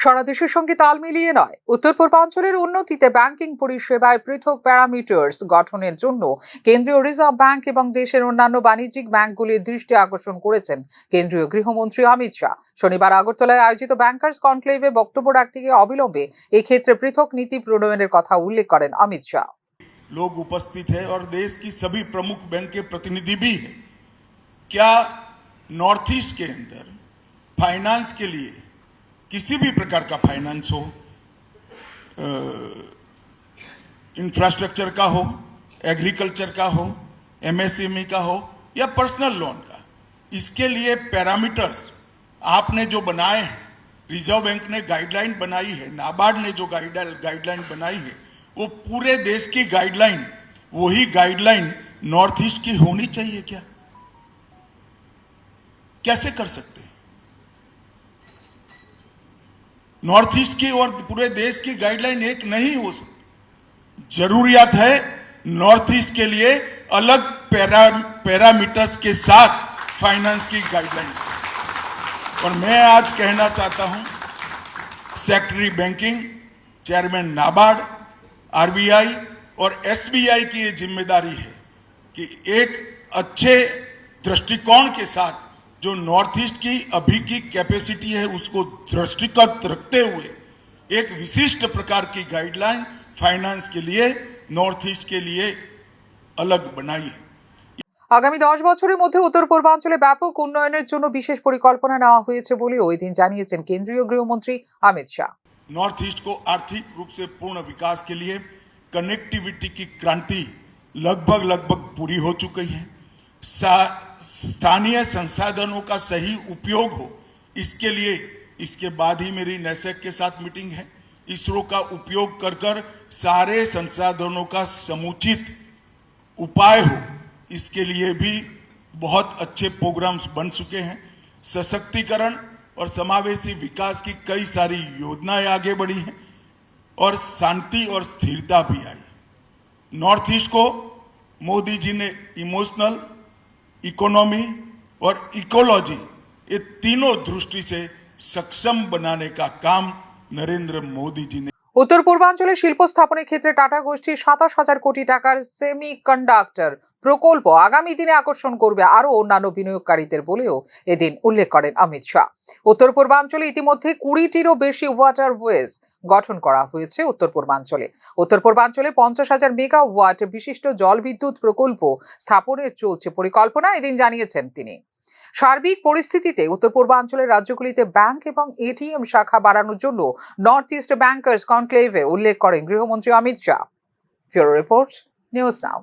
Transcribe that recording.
সারা দেশের সঙ্গে তাল মিলিয়ে নয়, উত্তর পূর্বাঞ্চলের উন্নতিতে ব্যাংকিং পরিষেবায় পৃথক প্যারামিটার্স গঠনের জন্য কেন্দ্রীয় রিজার্ভ ব্যাংক এবং দেশের অন্যান্য বাণিজ্যিক ব্যাংকগুলির দৃষ্টি আকর্ষণ করেছেন কেন্দ্রীয় গৃহমন্ত্রী অমিত শাহ। শনিবার আগরতলায় আয়োজিত ব্যাংকার্স কনক্লেভে বক্তব্য রাখতে গিয়ে অবিলম্বে এই ক্ষেত্রে পৃথক নীতি প্রণয়নের কথা উল্লেখ করেন অমিত শাহ। लोग उपस्थित हैं और देश की सभी प्रमुख बैंक के प्रतिनिधि भी हैं। क्या नॉर्थ ईस्ट के अंदर फाइनेंस के लिए किसी भी प्रकार का फाइनेंस हो, इंफ्रास्ट्रक्चर का हो, एग्रीकल्चर का हो, एमएसएमई का हो या पर्सनल लोन का, इसके लिए पैरामीटर्स आपने जो बनाए हैं, रिजर्व बैंक ने गाइडलाइन बनाई है, नाबार्ड ने जो गाइडलाइन बनाई है, वो पूरे देश की गाइडलाइन, वही गाइडलाइन नॉर्थ ईस्ट की होनी चाहिए क्या? कैसे कर सकते हैं? नॉर्थ ईस्ट की और पूरे देश की गाइडलाइन एक नहीं हो सकती। जरूरियात है नॉर्थ ईस्ट के लिए अलग पैरामीटर्स के साथ फाइनेंस की गाइडलाइन। और मैं आज कहना चाहता हूं, secretary banking, chairman NABARD, RBI और एसबीआई की ये जिम्मेदारी है कि एक अच्छे दृष्टिकोण के साथ जो नॉर्थ ईस्ट की अभी की कैपेसिटी है उसको दृष्टिगत रखते हुए एक विशिष्ट प्रकार की गाइडलाइन फाइनेंस के लिए नॉर्थ ईस्ट के लिए अलग बनाई है। আগামী 10 বছরের মধ্যে উত্তর পূর্বাঞ্চলে ব্যাপক উন্নয়নের জন্য বিশেষ পরিকল্পনা নেওয়া হয়েছে বলে ওই দিন জানিয়েছেন কেন্দ্রীয় গৃহমন্ত্রী অমিত শাহ। नॉर्थ ईस्ट को आर्थिक रूप से पूर्ण विकास के लिए कनेक्टिविटी की क्रांति लगभग पूरी हो चुकी है। स्थानीय संसाधनों का सही उपयोग हो, इसके लिए इसके बाद ही मेरी नेसेक के साथ मीटिंग है। इसरो का उपयोग कर सारे संसाधनों का समुचित उपाय हो, इसके लिए भी बहुत अच्छे प्रोग्राम्स बन चुके हैं। सशक्तिकरण और समावेशी विकास की कई सारी योजनाएं आगे बढ़ी हैं और शांति और स्थिरता भी आई। नॉर्थ ईस्ट को मोदी जी ने इमोशनल, इकोनॉमी और इकोलॉजी, ये तीनों दृष्टि से सक्षम बनाने का काम नरेंद्र मोदी जी ने। উত্তর পূর্বাঞ্চলে শিল্প স্থাপনের ক্ষেত্রে টাটা গোষ্ঠীর 27,000 কোটি টাকার সেমিকন্ডাক্টর প্রকল্প আগামী দিনে আকর্ষণ করবে আরো অন্যান্য বিনিয়োগকারীদের বলেও এদিন উল্লেখ করেন অমিত শাহ। উত্তর পূর্বাঞ্চলে ইতিমধ্যে 20টিরও বেশি ওয়াটারওয়েজ গঠন করা হয়েছে। উত্তর পূর্বাঞ্চলে 50,000 মেগাওয়াট বিশিষ্ট জলবিদ্যুৎ প্রকল্প স্থাপনের চলছে পরিকল্পনা, এদিন জানিয়েছেন তিনি। সার্বিক পরিস্থিতিতে উত্তর পূর্বাঞ্চলের রাজ্যগুলিতে ব্যাংক এবং এটিএম শাখা বাড়ানোর জন্য নর্থ ইস্ট ব্যাংকার্স কনক্লেভে উল্লেখ করেন গৃহমন্ত্রী Amit Shah. Bureau report, news নাও।